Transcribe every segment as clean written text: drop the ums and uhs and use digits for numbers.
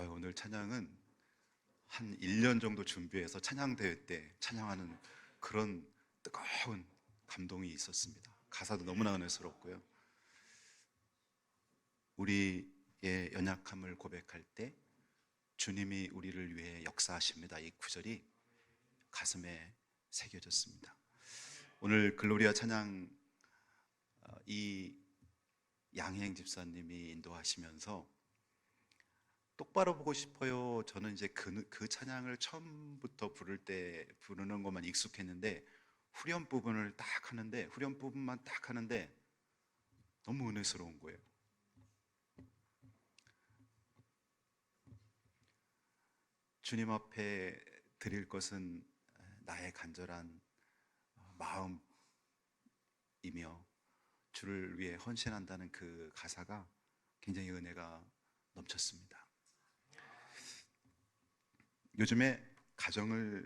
오늘 찬양은 한 1년 정도 준비해서 찬양대회 때 찬양하는 그런 뜨거운 감동이 있었습니다. 가사도 너무나 은혜스럽고요. 우리의 연약함을 고백할 때 주님이 우리를 위해 역사하십니다. 이 구절이 가슴에 새겨졌습니다. 오늘 글로리아 찬양 이 양혜행 집사님이 인도하시면서 똑바로 보고 싶어요. 저는 이제 그 찬양을 처음부터 부르는 것만 익숙했는데 후렴 부분을 딱 하는데 후렴 부분만 딱 하는데 너무 은혜스러운 거예요. 주님 앞에 드릴 것은 나의 간절한 마음이며 주를 위해 헌신한다는 그 가사가 굉장히 은혜가 넘쳤습니다. 요즘에 가정에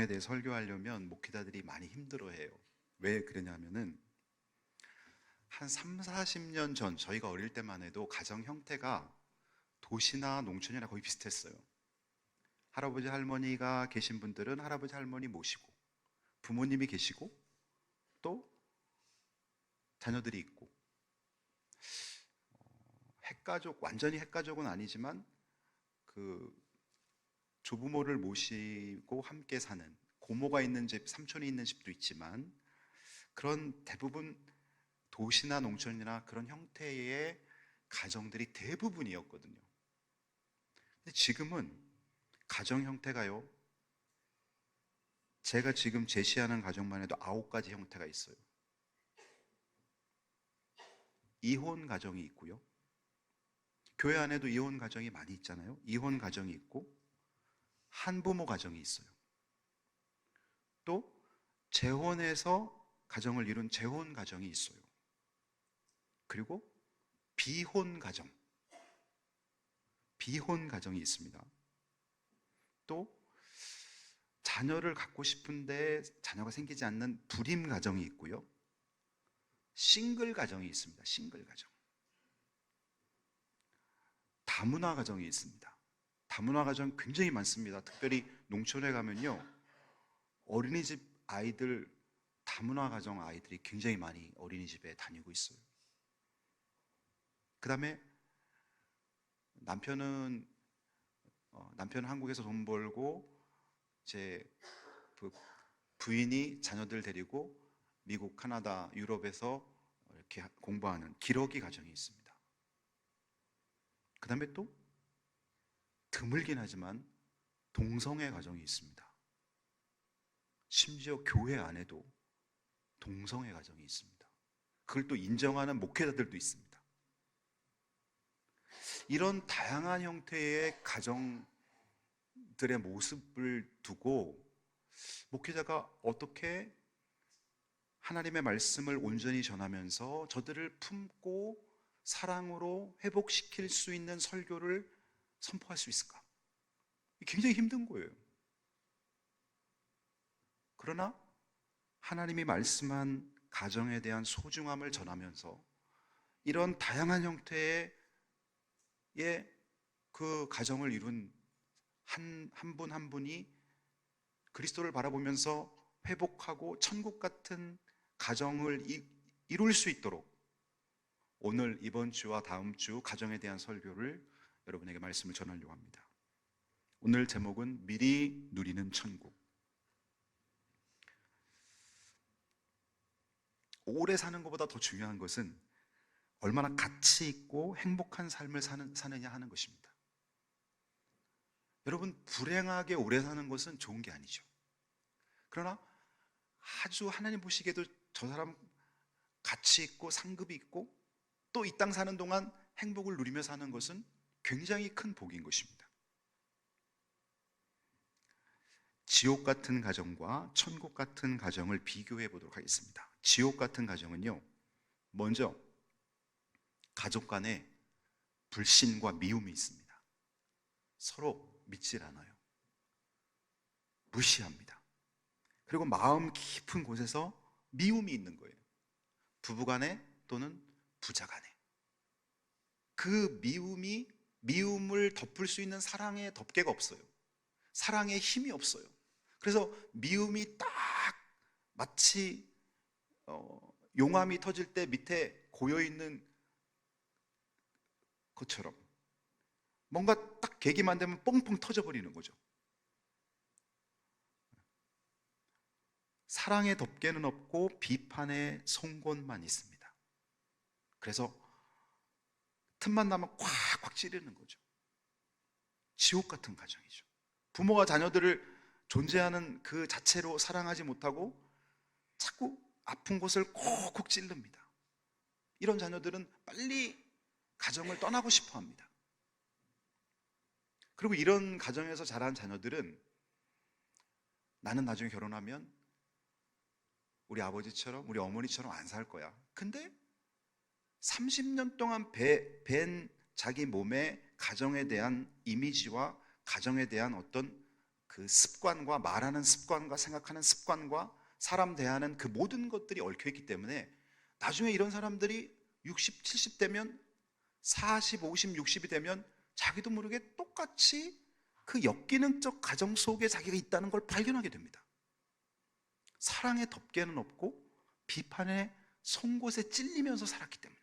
대해 설교하려면 목회자들이 많이 힘들어해요. 왜 그러냐면은 한 3, 40년 전 저희가 어릴 때만 해도 가정 형태가 도시나 농촌이나 거의 비슷했어요. 할아버지 할머니가 계신 분들은 할아버지 할머니 모시고 부모님이 계시고 또 자녀들이 있고 핵가족, 완전히 핵가족은 아니지만 그 조부모를 모시고 함께 사는 고모가 있는 집, 삼촌이 있는 집도 있지만 그런 대부분 도시나 농촌이나 그런 형태의 가정들이 대부분이었거든요. 근데 지금은 가정 형태가요, 제가 지금 제시하는 가정만 해도 9가지 형태가 있어요. 이혼 가정이 있고요. 교회 안에도 이혼 가정이 많이 있잖아요. 이혼 가정이 있고 한부모 가정이 있어요. 또 재혼해서 가정을 이룬 재혼 가정이 있어요. 그리고 비혼 가정이 있습니다. 또 자녀를 갖고 싶은데 자녀가 생기지 않는 불임 가정이 있고요. 싱글 가정이 있습니다. 싱글 가정. 다문화 가정이 있습니다. 다문화 가정 굉장히 많습니다. 특별히 농촌에 가면요, 어린이집 아이들, 다문화 가정 아이들이 굉장히 많이 어린이집에 다니고 있어요. 그 다음에 남편은 한국에서 돈 벌고 이제 부인이 자녀들 데리고 미국, 카나다, 유럽에서 이렇게 공부하는 기러기 가정이 있습니다. 그 다음에 또 드물긴 하지만 동성애 가정이 있습니다. 심지어 교회 안에도 동성애 가정이 있습니다. 그걸 또 인정하는 목회자들도 있습니다. 이런 다양한 형태의 가정들의 모습을 두고 목회자가 어떻게 하나님의 말씀을 온전히 전하면서 저들을 품고 사랑으로 회복시킬 수 있는 설교를 선포할 수 있을까? 굉장히 힘든 거예요. 그러나 하나님이 말씀한 가정에 대한 소중함을 전하면서 이런 다양한 형태의 그 가정을 이룬 한 분 한 분이 그리스도를 바라보면서 회복하고 천국 같은 가정을 이룰 수 있도록 오늘 이번 주와 다음 주 가정에 대한 설교를 여러분에게 말씀을 전하려고 합니다. 오늘 제목은 미리 누리는 천국. 오래 사는 것보다 더 중요한 것은 얼마나 가치 있고 행복한 삶을 사느냐 하는 것입니다. 여러분, 불행하게 오래 사는 것은 좋은 게 아니죠. 그러나 아주 하나님 보시기에도 저 사람 가치 있고 상급이 있고 또 이 땅 사는 동안 행복을 누리며 사는 것은 굉장히 큰 복인 것입니다. 지옥 같은 가정과 천국 같은 가정을 비교해 보도록 하겠습니다. 지옥 같은 가정은요, 먼저 가족 간에 불신과 미움이 있습니다. 서로 믿질 않아요. 무시합니다. 그리고 마음 깊은 곳에서 미움이 있는 거예요. 부부 간에 또는 부자 간에. 그 미움이 미움을 덮을 수 있는 사랑의 덮개가 없어요. 사랑의 힘이 없어요. 그래서 미움이 딱 마치 용암이 터질 때 밑에 고여있는 것처럼 뭔가 딱 계기만 되면 뻥뻥 터져버리는 거죠. 사랑의 덮개는 없고 비판의 송곳만 있습니다. 그래서 틈만 나면 콱콱 찌르는 거죠. 지옥 같은 가정이죠. 부모가 자녀들을 존재하는 그 자체로 사랑하지 못하고 자꾸 아픈 곳을 콕콕 찔릅니다. 이런 자녀들은 빨리 가정을 떠나고 싶어 합니다. 그리고 이런 가정에서 자란 자녀들은 나는 나중에 결혼하면 우리 아버지처럼 우리 어머니처럼 안 살 거야. 근데 30년 동안 밴 자기 몸의 가정에 대한 이미지와 가정에 대한 어떤 그 습관과 말하는 습관과 생각하는 습관과 사람 대하는 그 모든 것들이 얽혀있기 때문에 나중에 이런 사람들이 60, 70 되면 40, 50, 60이 되면 자기도 모르게 똑같이 그 역기능적 가정 속에 자기가 있다는 걸 발견하게 됩니다. 사랑의 덮개는 없고 비판의 송곳에 찔리면서 살았기 때문에.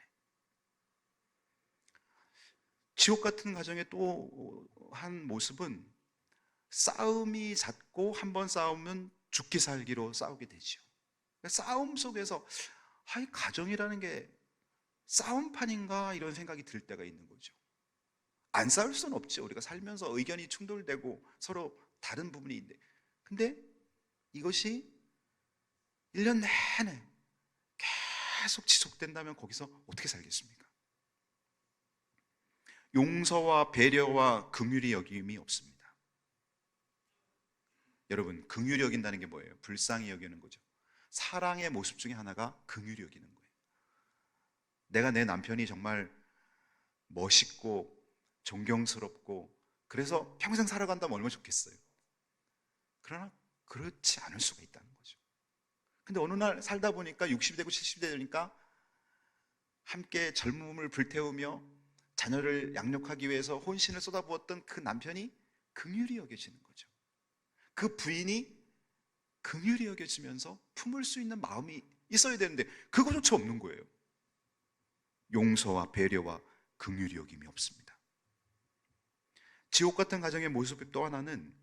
지옥 같은 가정의 또 한 모습은 싸움이 잦고 한 번 싸우면 죽기 살기로 싸우게 되죠. 싸움 속에서 이 가정이라는 게 싸움판인가 이런 생각이 들 때가 있는 거죠. 안 싸울 수는 없죠. 우리가 살면서 의견이 충돌되고 서로 다른 부분이 있는데, 근데 이것이 1년 내내 계속 지속된다면 거기서 어떻게 살겠습니까? 용서와 배려와 긍휼히 여김이 없습니다. 여러분, 긍휼히 여긴다는 게 뭐예요? 불쌍히 여기는 거죠. 사랑의 모습 중에 하나가 긍휼히 여기는 거예요. 내가 내 남편이 정말 멋있고 존경스럽고 그래서 평생 살아간다면 얼마나 좋겠어요. 그러나 그렇지 않을 수가 있다는 거죠. 근데 어느 날 살다 보니까 60이 되고 70이 되니까 함께 젊음을 불태우며 자녀를 양육하기 위해서 혼신을 쏟아부었던 그 남편이 긍휼히 여겨지는 거죠. 그 부인이 긍휼히 여겨지면서 품을 수 있는 마음이 있어야 되는데 그거조차 없는 거예요. 용서와 배려와 긍휼히 여김이 없습니다. 지옥 같은 가정의 모습 또 하나는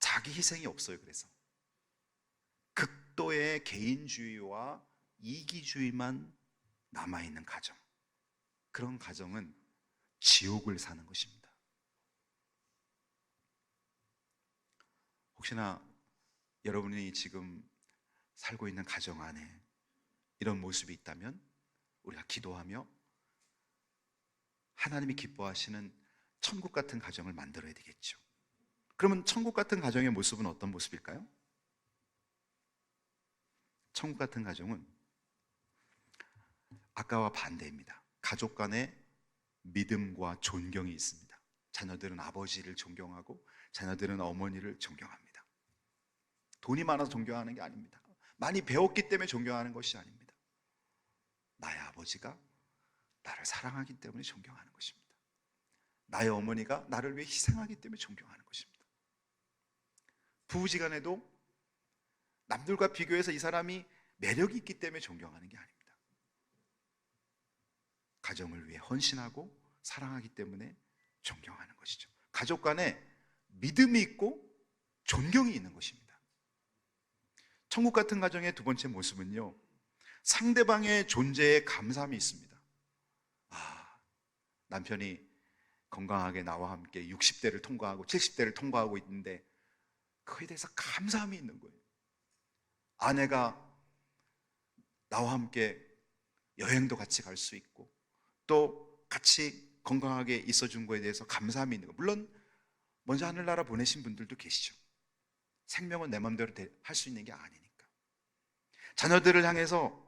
자기 희생이 없어요. 그래서 극도의 개인주의와 이기주의만 남아있는 가정, 그런 가정은 지옥을 사는 것입니다. 혹시나 여러분이 지금 살고 있는 가정 안에 이런 모습이 있다면 우리가 기도하며 하나님이 기뻐하시는 천국 같은 가정을 만들어야 되겠죠. 그러면 천국 같은 가정의 모습은 어떤 모습일까요? 천국 같은 가정은 아까와 반대입니다. 가족 간에 믿음과 존경이 있습니다. 자녀들은 아버지를 존경하고 자녀들은 어머니를 존경합니다. 돈이 많아서 존경하는 게 아닙니다. 많이 배웠기 때문에 존경하는 것이 아닙니다. 나의 아버지가 나를 사랑하기 때문에 존경하는 것입니다. 나의 어머니가 나를 위해 희생하기 때문에 존경하는 것입니다. 부부지간에도 남들과 비교해서 이 사람이 매력이 있기 때문에 존경하는 게 아닙니다. 가정을 위해 헌신하고 사랑하기 때문에 존경하는 것이죠. 가족 간에 믿음이 있고 존경이 있는 것입니다. 천국 같은 가정의 두 번째 모습은요, 상대방의 존재에 감사함이 있습니다. 남편이 건강하게 나와 함께 60대를 통과하고 70대를 통과하고 있는데 그거에 대해서 감사함이 있는 거예요. 아내가 나와 함께 여행도 같이 갈 수 있고 또 같이 건강하게 있어준 거에 대해서 감사함이 있는 거예요. 물론 먼저 하늘나라 보내신 분들도 계시죠. 생명은 내 마음대로 할 수 있는 게 아니니까. 자녀들을 향해서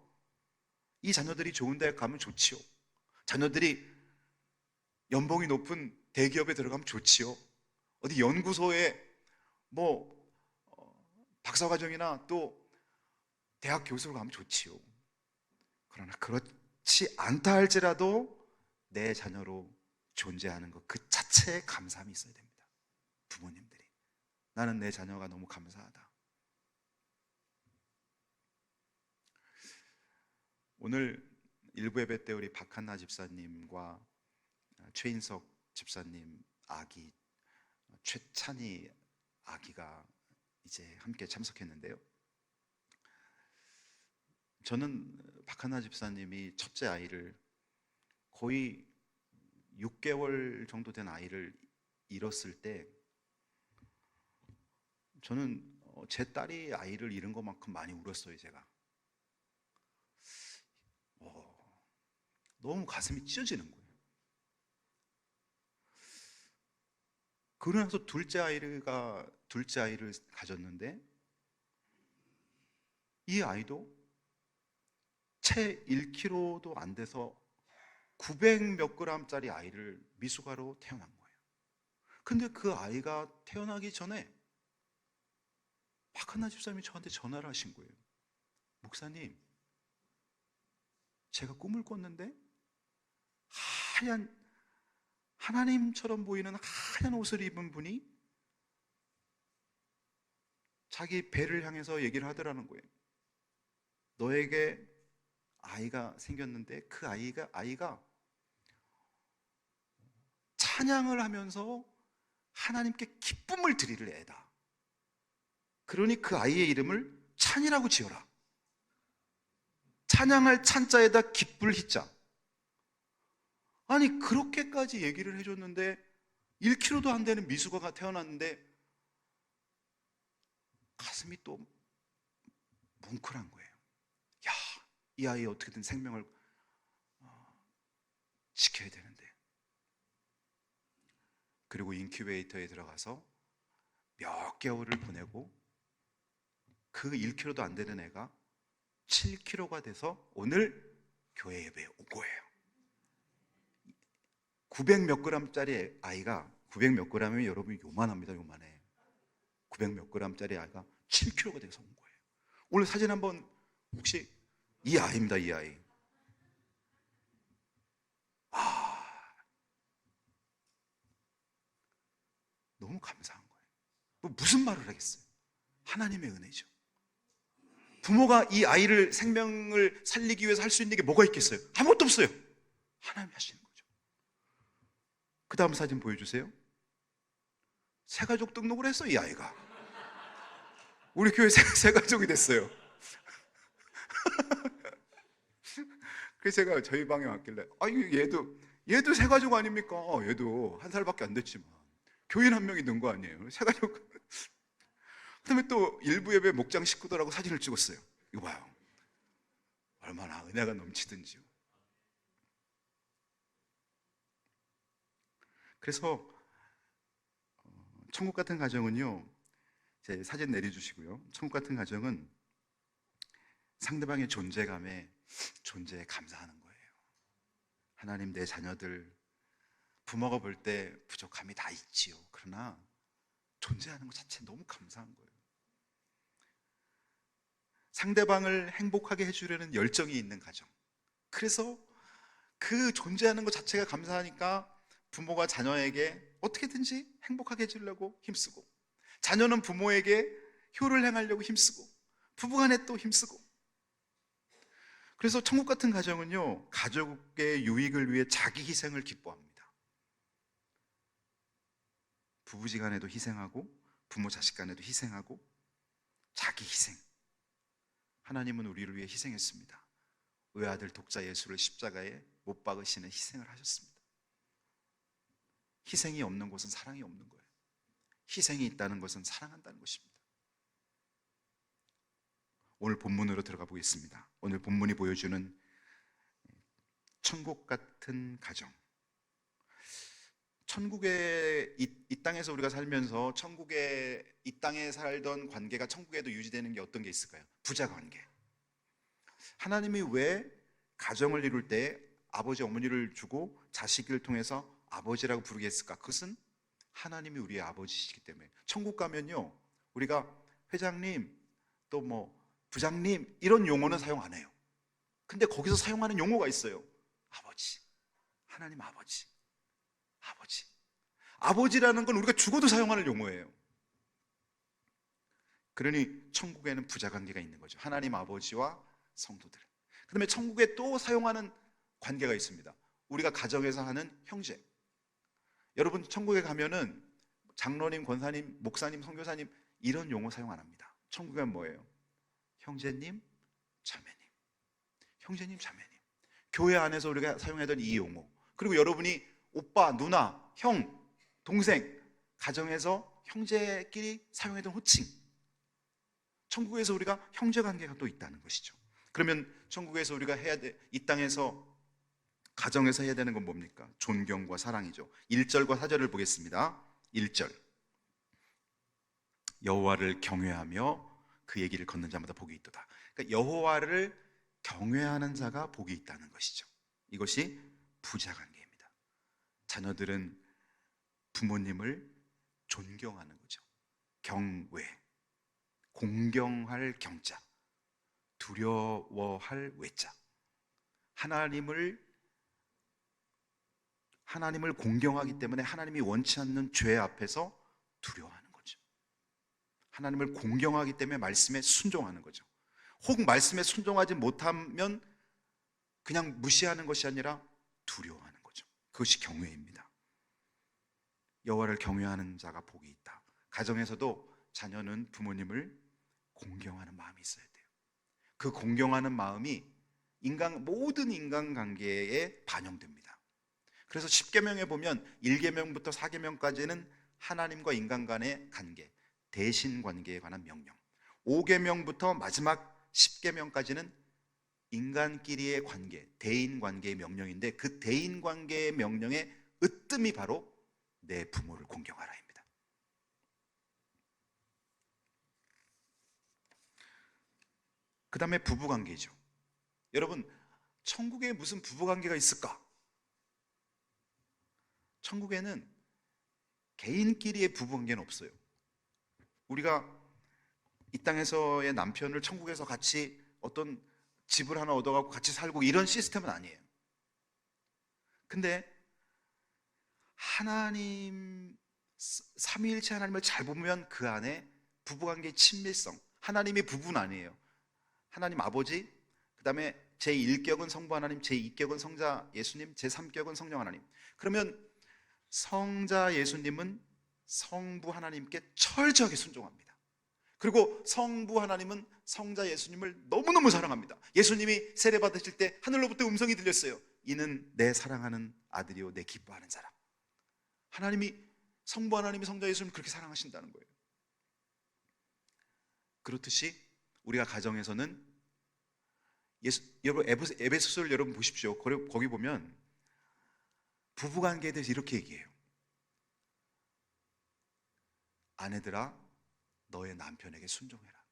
이 자녀들이 좋은 대학 가면 좋지요. 자녀들이 연봉이 높은 대기업에 들어가면 좋지요. 어디 연구소에 박사과정이나 또 대학 교수로 가면 좋지요. 그러나 그렇지 않다 할지라도 내 자녀로 존재하는 것 그 자체에 감사함이 있어야 됩니다. 부모님들이 나는 내 자녀가 너무 감사하다. 오늘 일부 예배 때 우리 박한나 집사님과 최인석 집사님 아기 최찬희 아기가 이제 함께 참석했는데요. 저는 박한나 집사님이 첫째 아이를 거의 6개월 정도 된 아이를 잃었을 때 저는 제 딸이 아이를 잃은 것만큼 많이 울었어요. 제가 너무 가슴이 찢어지는 거예요. 그러고 나서 둘째 아이를 가졌는데 이 아이도 채 1kg도 안 돼서 900 몇 g짜리 아이를 미숙아로 태어난 거예요. 근데 그 아이가 태어나기 전에 박한나 집사님이 저한테 전화를 하신 거예요. 목사님, 제가 꿈을 꿨는데 하얀 하나님처럼 보이는 하얀 옷을 입은 분이 자기 배를 향해서 얘기를 하더라는 거예요. 너에게 아이가 생겼는데 그 아이가 찬양을 하면서 하나님께 기쁨을 드릴 애다. 그러니 그 아이의 이름을 찬이라고 지어라. 찬양할 찬자에다 기쁠 희자. 아니 그렇게까지 얘기를 해줬는데 1kg도 안 되는 미숙아가 태어났는데 가슴이 또 뭉클한 거예요. 야, 이 아이의 어떻게든 생명을 지켜야 되는데. 그리고 인큐베이터에 들어가서 몇 개월을 보내고 그 1kg도 안 되는 애가 7kg가 돼서 오늘 교회 예배에 온 거예요. 900 몇 g짜리 아이가 900 몇 g이면 여러분 요만합니다. 요만해. 900 몇 g짜리 아이가 7kg가 돼서 온 거예요. 오늘 사진 한번 혹시 이 아이입니다. 이 아이. 너무 감사한 거예요. 무슨 말을 하겠어요? 하나님의 은혜죠. 부모가 이 아이를 생명을 살리기 위해서 할 수 있는 게 뭐가 있겠어요? 아무것도 없어요. 하나님이 하시는 거죠. 그 다음 사진 보여주세요. 새가족 등록을 했어. 이 아이가 우리 교회 새가족이 됐어요. 그래서 제가 저희 방에 왔길래 얘도 새가족 아닙니까? 얘도 한 살밖에 안 됐지만 교인 한 명이 는 거 아니에요? 새가족. 그 다음에 또 일부 예배 목장 식구들하고 사진을 찍었어요. 이거 봐요. 얼마나 은혜가 넘치든지요. 그래서 천국 같은 가정은요, 제 사진 내려주시고요. 천국 같은 가정은 상대방의 존재에 감사하는 거예요. 하나님, 내 자녀들 부모가 볼 때 부족함이 다 있지요. 그러나 존재하는 것 자체 너무 감사한 거예요. 상대방을 행복하게 해주려는 열정이 있는 가정. 그래서 그 존재하는 것 자체가 감사하니까 부모가 자녀에게 어떻게든지 행복하게 해주려고 힘쓰고, 자녀는 부모에게 효를 행하려고 힘쓰고, 부부간에 또 힘쓰고. 그래서 천국 같은 가정은요, 가족의 유익을 위해 자기 희생을 기뻐합니다. 부부지간에도 희생하고, 부모 자식 간에도 희생하고, 자기 희생. 하나님은 우리를 위해 희생했습니다. 외아들 독자 예수를 십자가에 못 박으시는 희생을 하셨습니다. 희생이 없는 곳은 사랑이 없는 거예요. 희생이 있다는 것은 사랑한다는 것입니다. 오늘 본문으로 들어가 보겠습니다. 오늘 본문이 보여주는 천국 같은 가정. 천국의 이 땅에서 우리가 살면서 천국의 이 땅에 살던 관계가 천국에도 유지되는 게 어떤 게 있을까요? 부자 관계. 하나님이 왜 가정을 이룰 때 아버지 어머니를 주고 자식을 통해서 아버지라고 부르게 했을까? 그것은 하나님이 우리의 아버지시기 때문에. 천국 가면요, 우리가 회장님 또 뭐 부장님 이런 용어는 사용 안 해요. 근데 거기서 사용하는 용어가 있어요. 아버지. 하나님 아버지. 아버지. 아버지라는 건 우리가 죽어도 사용하는 용어예요. 그러니 천국에는 부자 관계가 있는 거죠. 하나님 아버지와 성도들. 그다음에 천국에 또 사용하는 관계가 있습니다. 우리가 가정에서 하는 형제. 여러분 천국에 가면은 장로님, 권사님, 목사님, 선교사님 이런 용어 사용 안 합니다. 천국엔 뭐예요? 형제님, 자매님. 형제님, 자매님. 교회 안에서 우리가 사용하던 이 용어. 그리고 여러분이 오빠, 누나, 형, 동생, 가정에서 형제끼리 사용하던 호칭. 천국에서 우리가 형제 관계가 또 있다는 것이죠. 그러면 천국에서 우리가 해야 돼, 이 땅에서 가정에서 해야 되는 건 뭡니까? 존경과 사랑이죠. 1절과 4절을 보겠습니다. 1절. 여호와를 경외하며 그 얘기를 걷는 자마다 복이 있도다. 그러니까 여호와를 경외하는 자가 복이 있다는 것이죠. 이것이 부자 관계입니다. 자녀들은 부모님을 존경하는 거죠. 경외. 공경할 경자, 두려워할 외자. 하나님을 공경하기 때문에 하나님이 원치 않는 죄 앞에서 두려워하는 거죠. 하나님을 공경하기 때문에 말씀에 순종하는 거죠. 혹 말씀에 순종하지 못하면 그냥 무시하는 것이 아니라 두려워하는 거죠. 그것이 경외입니다. 여호와를 경외하는 자가 복이 있다. 가정에서도 자녀는 부모님을 공경하는 마음이 있어야 돼요. 그 공경하는 마음이 모든 인간관계에 반영됩니다. 그래서 10계명에 보면 1계명부터 4계명까지는 하나님과 인간 간의 관계, 대신 관계에 관한 명령, 5계명부터 마지막 10계명까지는 인간끼리의 관계, 대인 관계의 명령인데 그 대인 관계의 명령의 으뜸이 바로 내 부모를 공경하라입니다. 그 다음에 부부관계죠. 여러분, 천국에 무슨 부부관계가 있을까? 천국에는 개인끼리의 부부관계는 없어요. 우리가 이 땅에서의 남편을 천국에서 같이 어떤 집을 하나 얻어가고 같이 살고 이런 시스템은 아니에요. 근데 하나님, 삼위일체 하나님을 잘 보면 그 안에 부부관계의 친밀성, 하나님이 부부는 아니에요. 하나님 아버지, 그 다음에 제1격은 성부 하나님, 제2격은 성자 예수님, 제3격은 성령 하나님. 그러면 성자 예수님은 성부 하나님께 철저하게 순종합니다. 그리고 성부 하나님은 성자 예수님을 너무너무 사랑합니다. 예수님이 세례 받으실 때 하늘로부터 음성이 들렸어요. 이는 내 사랑하는 아들이요 내 기뻐하는 사람. 성부 하나님이 성자 예수님을 그렇게 사랑하신다는 거예요. 그렇듯이 우리가 가정에서는 여러분 에베소서를 여러분 보십시오. 거기 보면 부부관계에 대해서 이렇게 얘기해요. 아내들아 너의 남편에게 순종해라.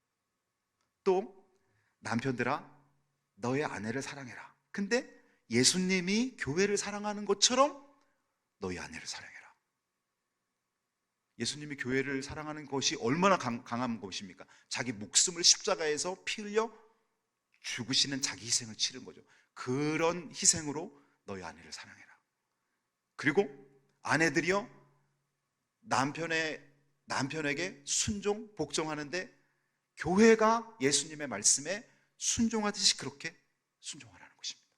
또 남편들아 너의 아내를 사랑해라. 근데 예수님이 교회를 사랑하는 것처럼 너희 아내를 사랑해라. 예수님이 교회를 사랑하는 것이 얼마나 강한 것입니까? 자기 목숨을 십자가에서 피 흘려 죽으시는 자기 희생을 치른 거죠. 그런 희생으로 너희 아내를 사랑해라. 그리고 아내들이여 남편에게 순종, 복종하는데 교회가 예수님의 말씀에 순종하듯이 그렇게 순종하라는 것입니다.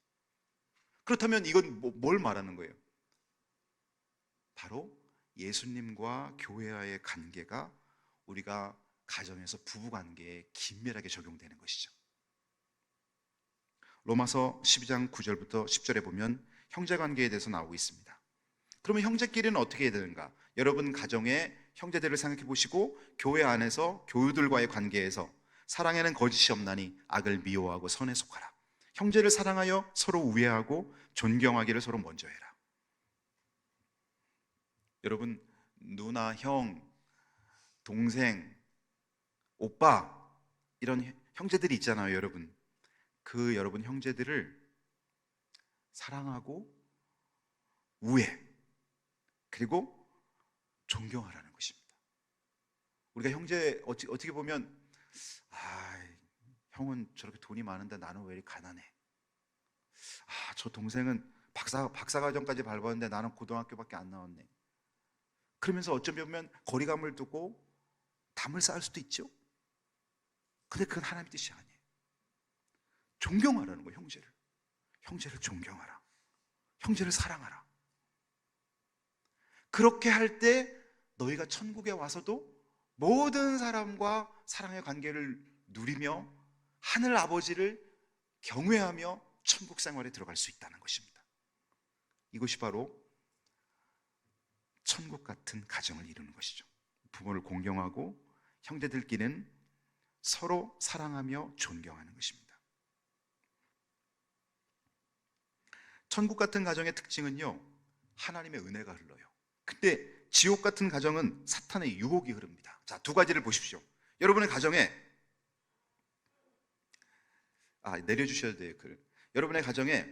그렇다면 이건 뭘 말하는 거예요? 바로 예수님과 교회와의 관계가 우리가 가정에서 부부관계에 긴밀하게 적용되는 것이죠. 로마서 12장 9절부터 10절에 보면 형제관계에 대해서 나오고 있습니다. 그러면 형제끼리는 어떻게 해야 되는가? 여러분 가정의 형제들을 생각해 보시고 교회 안에서 교우들과의 관계에서 사랑에는 거짓이 없나니 악을 미워하고 선에 속하라. 형제를 사랑하여 서로 우애하고 존경하기를 서로 먼저 해라. 여러분 누나, 형, 동생, 오빠 이런 형제들이 있잖아요. 여러분 형제들을 사랑하고 우애 그리고 존경하라는 것입니다. 우리가 형제 어떻게 보면 형은 저렇게 돈이 많은데 나는 왜 이렇게 가난해? 저 동생은 박사과정까지 밟았는데 나는 고등학교밖에 안 나왔네. 그러면서 어쩌면 거리감을 두고 담을 쌓을 수도 있죠. 근데 그건 하나님의 뜻이 아니에요. 존경하라는 거예요. 형제를 존경하라. 형제를 사랑하라. 그렇게 할 때 너희가 천국에 와서도 모든 사람과 사랑의 관계를 누리며 하늘 아버지를 경외하며 천국 생활에 들어갈 수 있다는 것입니다. 이것이 바로 천국 같은 가정을 이루는 것이죠. 부모를 공경하고 형제들끼리는 서로 사랑하며 존경하는 것입니다. 천국 같은 가정의 특징은요, 하나님의 은혜가 흘러요. 근데 지옥 같은 가정은 사탄의 유혹이 흐릅니다. 자, 두 가지를 보십시오. 여러분의 가정에 내려주셔야 돼요. 여러분의 가정에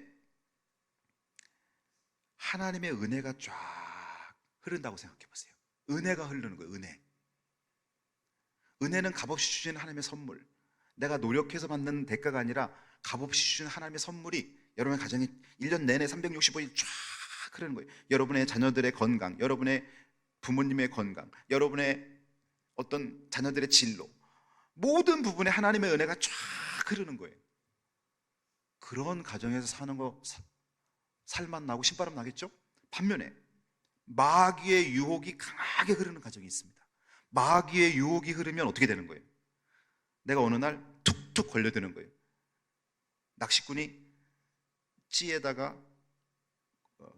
하나님의 은혜가 쫙 흐른다고 생각해 보세요. 은혜가 흐르는 거예요. 은혜는 값없이 주신 하나님의 선물, 내가 노력해서 받는 대가가 아니라 값없이 주신 하나님의 선물이 여러분의 가정에 1년 내내 365일 쫙 흐르는 거예요. 여러분의 자녀들의 건강, 여러분의 부모님의 건강, 여러분의 어떤 자녀들의 진로, 모든 부분에 하나님의 은혜가 쫙 흐르는 거예요. 그런 가정에서 사는 거 살만 나고 신바람 나겠죠? 반면에 마귀의 유혹이 강하게 흐르는 가정이 있습니다. 마귀의 유혹이 흐르면 어떻게 되는 거예요? 내가 어느 날 툭툭 걸려드는 거예요. 낚시꾼이 찌에다가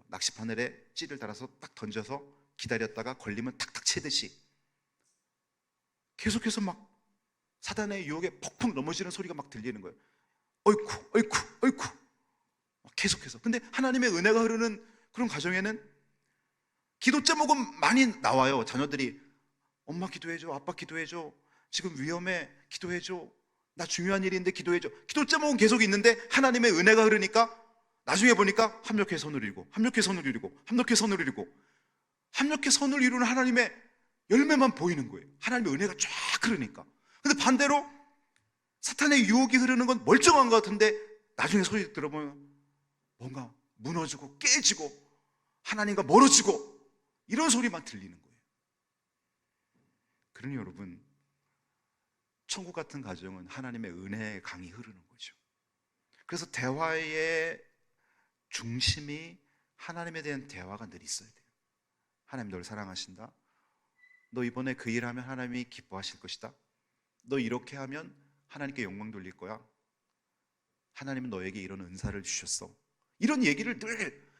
낚시바늘에 찌를 달아서 딱 던져서 기다렸다가 걸리면 탁탁 치듯이 계속해서 막 사단의 유혹에 퍽퍽 넘어지는 소리가 막 들리는 거예요. 어이쿠 계속해서. 근데 하나님의 은혜가 흐르는 그런 가정에는 기도 제목은 많이 나와요. 자녀들이 엄마 기도해줘, 아빠 기도해줘, 지금 위험해, 기도해줘, 나 중요한 일인데 기도해줘. 기도 제목은 계속 있는데 하나님의 은혜가 흐르니까 나중에 보니까 합력해 선을 이루고 합력해 선을 이루고 합력해 선을 이루고 합력해 선을 이루는 하나님의 열매만 보이는 거예요. 하나님의 은혜가 쫙 흐르니까. 근데 반대로 사탄의 유혹이 흐르는 건 멀쩡한 것 같은데 나중에 소리 들어보면 뭔가 무너지고 깨지고 하나님과 멀어지고 이런 소리만 들리는 거예요. 그러니 여러분, 천국 같은 가정은 하나님의 은혜의 강이 흐르는 거죠. 그래서 대화의 중심이 하나님에 대한 대화가 늘 있어야 돼요. 하나님 널 사랑하신다. 너 이번에 그 일하면 하나님이 기뻐하실 것이다. 너 이렇게 하면 하나님께 영광 돌릴 거야. 하나님은 너에게 이런 은사를 주셨어. 이런 얘기를 늘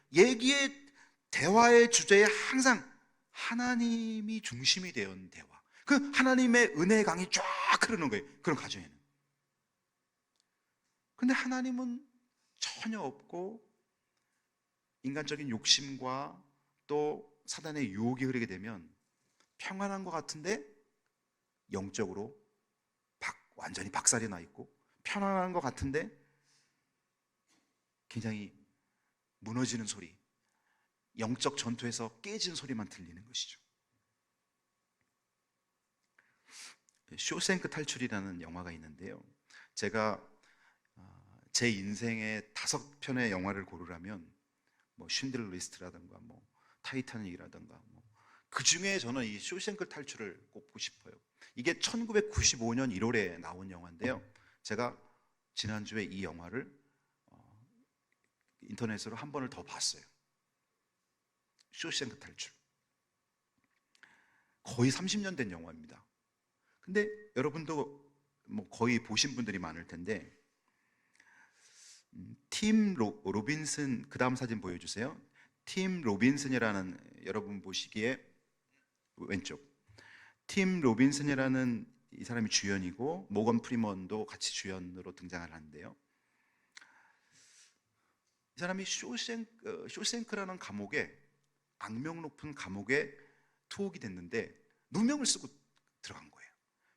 대화의 주제에 항상 하나님이 중심이 되는 대화. 그 하나님의 은혜의 강이 쫙 흐르는 거예요. 그런 가정에는. 근데 하나님은 전혀 없고 인간적인 욕심과 또 사단의 유혹이 흐르게 되면 평안한 것 같은데 영적으로 완전히 박살이 나 있고, 편안한 것 같은데 굉장히 무너지는 소리, 영적 전투에서 깨진 소리만 들리는 것이죠. 쇼생크 탈출이라는 영화가 있는데요, 제가 제 인생의 5편의 영화를 고르라면 뭐 쉰들러 리스트라든가 뭐 타이타닉이라든가 그 중에 저는 이 쇼생크 탈출을 꼽고 싶어요. 이게 1995년 1월에 나온 영화인데요, 제가 지난주에 이 영화를 인터넷으로 한 번을 더 봤어요. 쇼생크 탈출. 거의 30년 된 영화입니다. 근데 여러분도 뭐 거의 보신 분들이 많을 텐데, 팀 로빈슨, 그 다음 사진 보여주세요. 팀 로빈슨이라는, 여러분 보시기에 왼쪽, 팀 로빈슨이라는 이 사람이 주연이고 모건 프리먼도 같이 주연으로 등장을 하는데요, 이 사람이 쇼생크라는 감옥에, 악명 높은 감옥에 투옥이 됐는데 누명을 쓰고 들어간 거예요.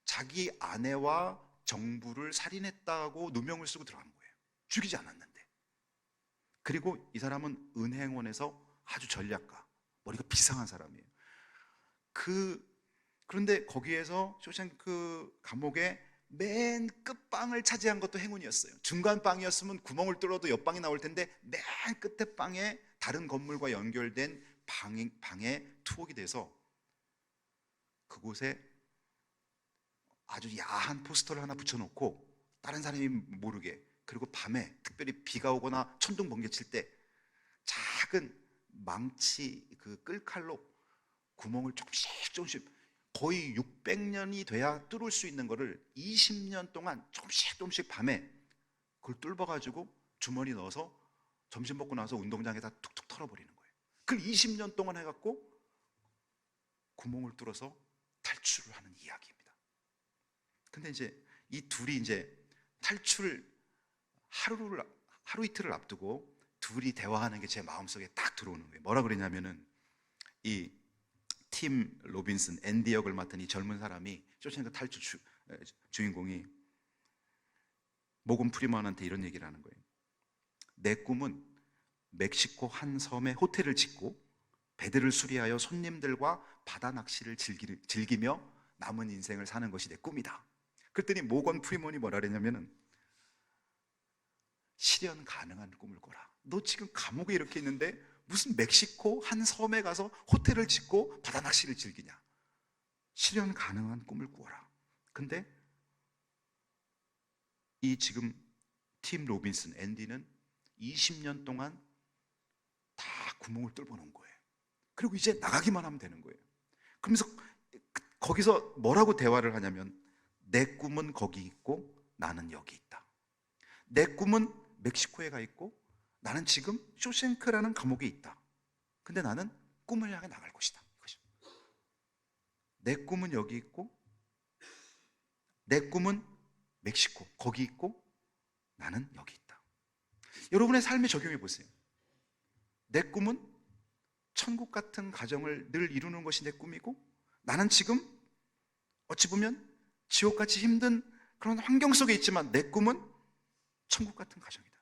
자기 아내와 정부를 살인했다고 누명을 쓰고 들어간 거예요. 죽이지 않았는데. 그리고 이 사람은 은행원에서 아주 전략가, 머리가 비상한 사람이에요. 그런데 거기에서 쇼생크 감옥에 맨 끝방을 차지한 것도 행운이었어요. 중간 방이었으면 구멍을 뚫어도 옆방이 나올 텐데 맨 끝에 방에 다른 건물과 연결된 방에 투옥이 돼서 그곳에 아주 야한 포스터를 하나 붙여놓고 다른 사람이 모르게, 그리고 밤에 특별히 비가 오거나 천둥 번개 칠 때 작은 망치 그 끌칼로 구멍을 조금씩 거의 600년이 돼야 뚫을 수 있는 거를 20년 동안 조금씩 밤에 그걸 뚫어가지고 주머니 넣어서 점심 먹고 나서 운동장에다 툭툭 털어버리는 거예요. 그걸 20년 동안 해갖고 구멍을 뚫어서 탈출을 하는 이야기입니다. 근데 이제 이 둘이 이제 탈출 하루 이틀을 앞두고 둘이 대화하는 게 제 마음속에 딱 들어오는 거예요. 뭐라 그러냐면은 이 팀 로빈슨, 앤디 역을 맡은 이 젊은 사람이, 쇼생크 탈출 주인공이 모건 프리먼한테 이런 얘기를 하는 거예요. 내 꿈은 멕시코 한 섬에 호텔을 짓고 배들을 수리하여 손님들과 바다 낚시를 즐기며 남은 인생을 사는 것이 내 꿈이다. 그랬더니 모건 프리먼이 뭐라 그랬냐면은 실현 가능한 꿈을 꿔라. 너 지금 감옥에 이렇게 있는데 무슨 멕시코 한 섬에 가서 호텔을 짓고 바다 낚시를 즐기냐. 실현 가능한 꿈을 꾸어라. 근데 이 지금 팀 로빈슨, 앤디는 20년 동안 다 구멍을 뚫어 놓은 거예요. 그리고 이제 나가기만 하면 되는 거예요. 그러면서 거기서 뭐라고 대화를 하냐면, 내 꿈은 거기 있고 나는 여기 있다. 내 꿈은 멕시코에 가 있고 나는 지금 쇼생크라는 감옥에 있다. 근데 나는 꿈을 향해 나갈 것이다. 내 꿈은 여기 있고 내 꿈은 멕시코 거기 있고 나는 여기 있다. 여러분의 삶에 적용해 보세요. 내 꿈은 천국 같은 가정을 늘 이루는 것이 내 꿈이고, 나는 지금 어찌 보면 지옥같이 힘든 그런 환경 속에 있지만 내 꿈은 천국 같은 가정이다.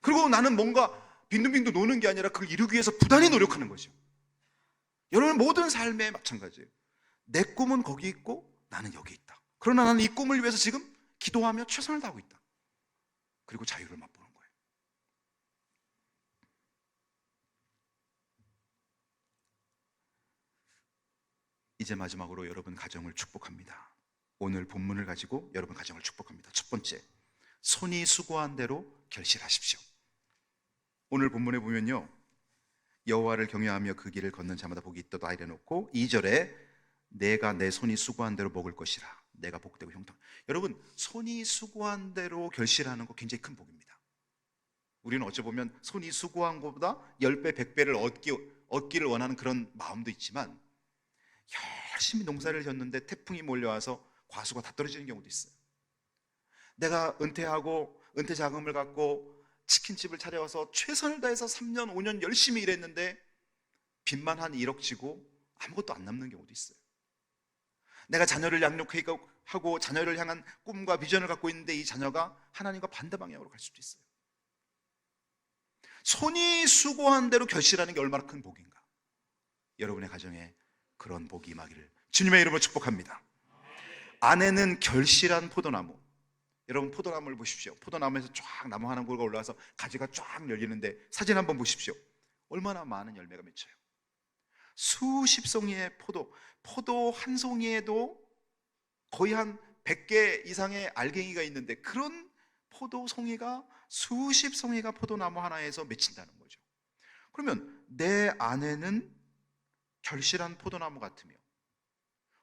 그리고 나는 뭔가 빈둥빈둥 노는 게 아니라 그걸 이루기 위해서 부단히 노력하는 거죠. 여러분 모든 삶에 마찬가지예요. 내 꿈은 거기 있고 나는 여기 있다. 그러나 나는 이 꿈을 위해서 지금 기도하며 최선을 다하고 있다. 그리고 자유를 맛보는 거예요. 이제 마지막으로 여러분 가정을 축복합니다. 오늘 본문을 가지고 여러분 가정을 축복합니다. 첫 번째, 손이 수고한 대로 결실하십시오. 오늘 본문에 보면요, 여호와를 경외하며 그 길을 걷는 자마다 복이 있도다 이래놓고 2절에 내가 내 손이 수고한 대로 먹을 것이라 내가 복되고 형통. 여러분, 손이 수고한 대로 결실하는 거 굉장히 큰 복입니다. 우리는 어찌 보면 손이 수고한 것보다 10배, 100배를 얻기를 원하는 그런 마음도 있지만, 열심히 농사를 졌는데 태풍이 몰려와서 과수가 다 떨어지는 경우도 있어요. 내가 은퇴하고 은퇴 자금을 갖고 치킨집을 차려서 최선을 다해서 3년, 5년 열심히 일했는데 빚만 한 1억 지고 아무것도 안 남는 경우도 있어요. 내가 자녀를 양육하고 자녀를 향한 꿈과 비전을 갖고 있는데 이 자녀가 하나님과 반대 방향으로 갈 수도 있어요. 손이 수고한 대로 결실하는 게 얼마나 큰 복인가. 여러분의 가정에 그런 복이 임하기를 주님의 이름으로 축복합니다. 아내는 결실한 포도나무. 여러분 포도나무를 보십시오. 포도나무에서 쫙 나무 한 그루가 올라와서 가지가 쫙 열리는데 사진 한번 보십시오. 얼마나 많은 열매가 맺혀요. 수십 송이의 포도 한 송이에도 거의 한 100개 이상의 알갱이가 있는데, 그런 포도 송이가 수십 송이가 포도나무 하나에서 맺힌다는 거죠. 그러면 내 아내는 결실한 포도나무 같으며,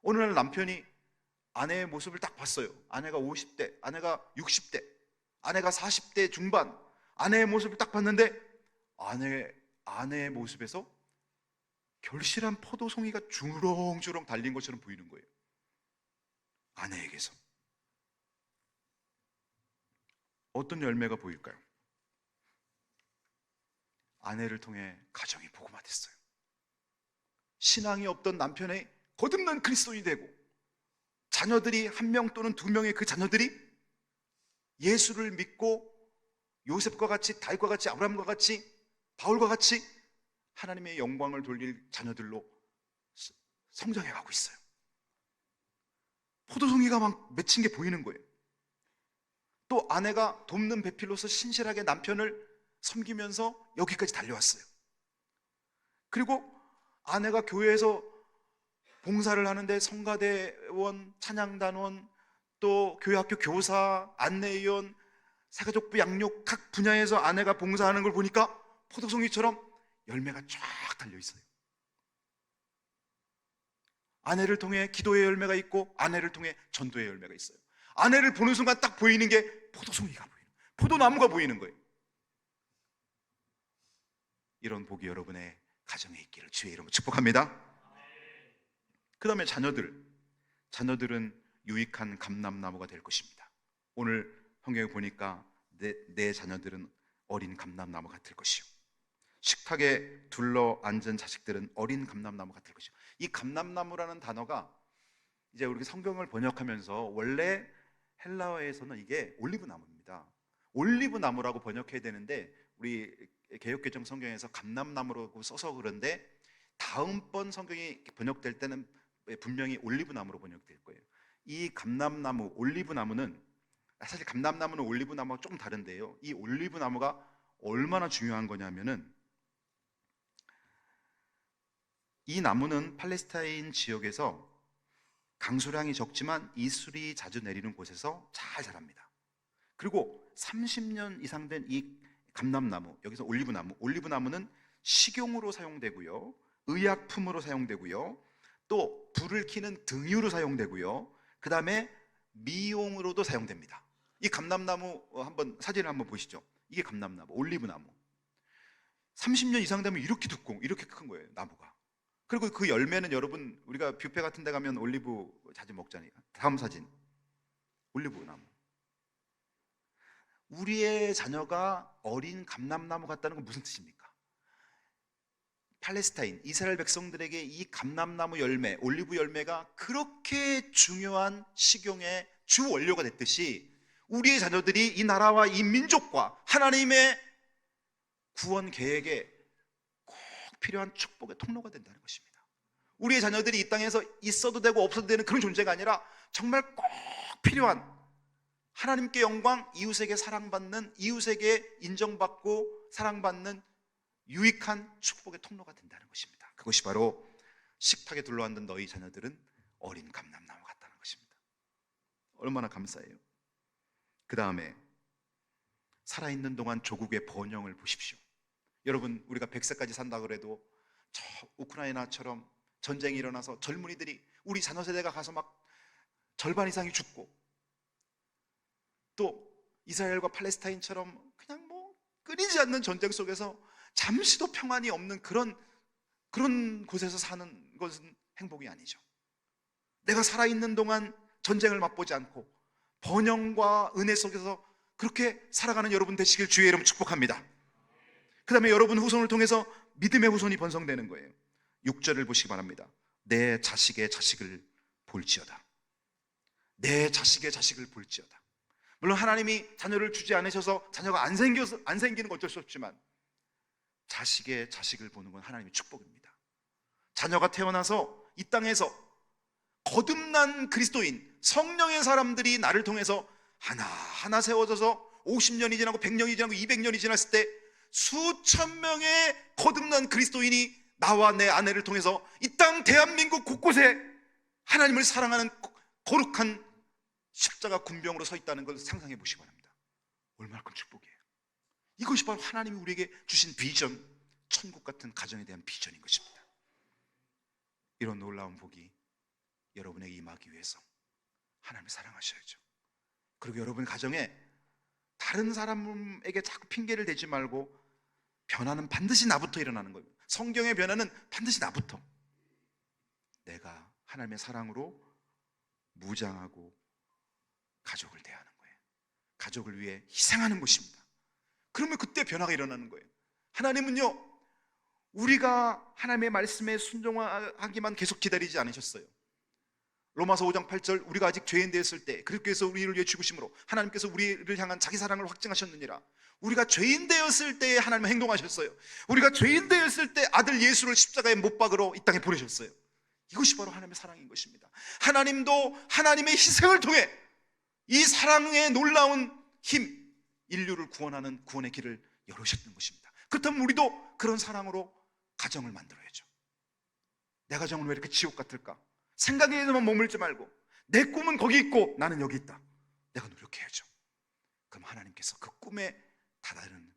어느 날 남편이 아내의 모습을 딱 봤어요. 아내가 50대, 아내가 60대, 아내가 40대 중반, 아내의 모습을 딱 봤는데 아내의 모습에서 결실한 포도송이가 주렁주렁 달린 것처럼 보이는 거예요. 아내에게서 어떤 열매가 보일까요? 아내를 통해 가정이 복음화됐어요. 신앙이 없던 남편의 거듭난 그리스도인이 되고, 자녀들이 한 명 또는 두 명의 그 자녀들이 예수를 믿고 요셉과 같이, 다윗과 같이, 아브라함과 같이, 바울과 같이 하나님의 영광을 돌릴 자녀들로 성장해 가고 있어요. 포도송이가 막 맺힌 게 보이는 거예요. 또 아내가 돕는 배필로서 신실하게 남편을 섬기면서 여기까지 달려왔어요. 그리고 아내가 교회에서 봉사를 하는데 성가대원, 찬양단원, 또 교회학교 교사, 안내위원, 사가족부 양육 각 분야에서 아내가 봉사하는 걸 보니까 포도송이처럼 열매가 쫙 달려있어요. 아내를 통해 기도의 열매가 있고 아내를 통해 전도의 열매가 있어요. 아내를 보는 순간 딱 보이는 게 포도송이가 보이는, 포도나무가 보이는 거예요. 이런 복이 여러분의 가정에 있기를 주의 이름으로 축복합니다. 그 다음에 자녀들은 유익한 감람나무가 될 것입니다. 오늘 성경에 보니까 내 자녀들은 어린 감람나무 같을 것이요, 식탁에 둘러 앉은 자식들은 어린 감람나무 같을 것이요. 이 감람나무라는 단어가 이제 우리 성경을 번역하면서 원래 헬라어에서는 이게 올리브나무입니다. 올리브나무라고 번역해야 되는데 우리 개역개정 성경에서 감람나무라고 써서 그런데 다음번 성경이 번역될 때는 분명히 올리브나무로 번역될 거예요. 이 감람나무, 올리브나무는, 사실 감람나무는 올리브나무가 조금 다른데요, 이 올리브나무가 얼마나 중요한 거냐면은, 이 나무는 팔레스타인 지역에서 강수량이 적지만 이슬이 자주 내리는 곳에서 잘 자랍니다. 그리고 30년 이상 된 이 감람나무, 여기서 올리브나무는 식용으로 사용되고요, 의약품으로 사용되고요, 또 불을 켜는 등유로 사용되고요, 그 다음에 미용으로도 사용됩니다. 이 감람나무 한번 사진을 한번 보시죠. 이게 감람나무, 올리브나무. 30년 이상 되면 이렇게 두꺼운, 이렇게 큰 거예요, 나무가. 그리고 그 열매는 여러분, 우리가 뷔페 같은 데 가면 올리브 자주 먹잖아요. 다음 사진, 올리브나무. 우리의 자녀가 어린 감람나무 같다는 건 무슨 뜻입니까? 팔레스타인, 이스라엘 백성들에게 이 감람나무 열매, 올리브 열매가 그렇게 중요한 식용의 주 원료가 됐듯이 우리의 자녀들이 이 나라와 이 민족과 하나님의 구원 계획에 꼭 필요한 축복의 통로가 된다는 것입니다. 우리의 자녀들이 이 땅에서 있어도 되고 없어도 되는 그런 존재가 아니라 정말 꼭 필요한, 하나님께 영광, 이웃에게 사랑받는, 이웃에게 인정받고 사랑받는 유익한 축복의 통로가 된다는 것입니다. 그것이 바로 식탁에 둘러앉은 너희 자녀들은 어린 감람나무 같다는 것입니다. 얼마나 감사해요. 그 다음에 살아있는 동안 조국의 번영을 보십시오. 여러분, 우리가 100세까지 산다 그래도 저 우크라이나처럼 전쟁이 일어나서 젊은이들이, 우리 자녀 세대가 가서 막 절반 이상이 죽고, 또 이스라엘과 팔레스타인처럼 그냥 뭐 끊이지 않는 전쟁 속에서 잠시도 평안이 없는 그런 곳에서 사는 것은 행복이 아니죠. 내가 살아있는 동안 전쟁을 맛보지 않고 번영과 은혜 속에서 그렇게 살아가는 여러분 되시길 주의 이름 축복합니다. 그 다음에 여러분 후손을 통해서 믿음의 후손이 번성되는 거예요. 6절을 보시기 바랍니다. 내 자식의 자식을 볼지어다. 내 자식의 자식을 볼지어다. 물론 하나님이 자녀를 주지 않으셔서 자녀가 안 생기는 건 어쩔 수 없지만 자식의 자식을 보는 건 하나님의 축복입니다. 자녀가 태어나서 이 땅에서 거듭난 그리스도인, 성령의 사람들이 나를 통해서 하나하나 세워져서 50년이 지나고 100년이 지나고 200년이 지났을 때 수천 명의 거듭난 그리스도인이 나와 내 아내를 통해서 이 땅 대한민국 곳곳에 하나님을 사랑하는 거룩한 십자가 군병으로 서 있다는 걸 상상해 보시기 바랍니다. 얼마나 큰 축복이에요. 이것이 바로 하나님이 우리에게 주신 비전, 천국 같은 가정에 대한 비전인 것입니다. 이런 놀라운 복이 여러분에게 임하기 위해서 하나님을 사랑하셔야죠. 그리고 여러분 가정에 다른 사람에게 자꾸 핑계를 대지 말고, 변화는 반드시 나부터 일어나는 거예요. 성경의 변화는 반드시 나부터. 내가 하나님의 사랑으로 무장하고 가족을 대하는 거예요. 가족을 위해 희생하는 것입니다. 그러면 그때 변화가 일어나는 거예요. 하나님은요, 우리가 하나님의 말씀에 순종하기만 계속 기다리지 않으셨어요. 로마서 5장 8절, 우리가 아직 죄인 되었을 때 그리스도께서 우리를 위해 죽으심으로 하나님께서 우리를 향한 자기 사랑을 확증하셨느니라. 우리가 죄인 되었을 때 하나님은 행동하셨어요. 우리가 죄인 되었을 때 아들 예수를 십자가에 못 박으러 이 땅에 보내셨어요. 이것이 바로 하나님의 사랑인 것입니다. 하나님도 하나님의 희생을 통해 이 사랑의 놀라운 힘, 인류를 구원하는 구원의 길을 열으셨던 것입니다. 그렇다면 우리도 그런 사랑으로 가정을 만들어야죠. 내 가정은 왜 이렇게 지옥 같을까? 생각에만 머물지 말고 내 꿈은 거기 있고 나는 여기 있다. 내가 노력해야죠. 그럼 하나님께서 그 꿈에 다다르는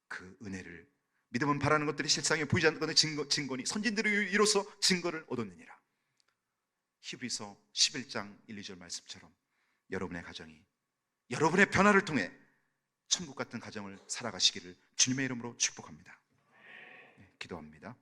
그 은혜를, 믿음은 바라는 것들이 실상에 보이지 않는 것의 증거니 선진들을 이로써 증거를 얻었느니라. 히브리서 11장 1, 2절 말씀처럼 여러분의 가정이 여러분의 변화를 통해 천국 같은 가정을 살아가시기를 주님의 이름으로 축복합니다. 기도합니다.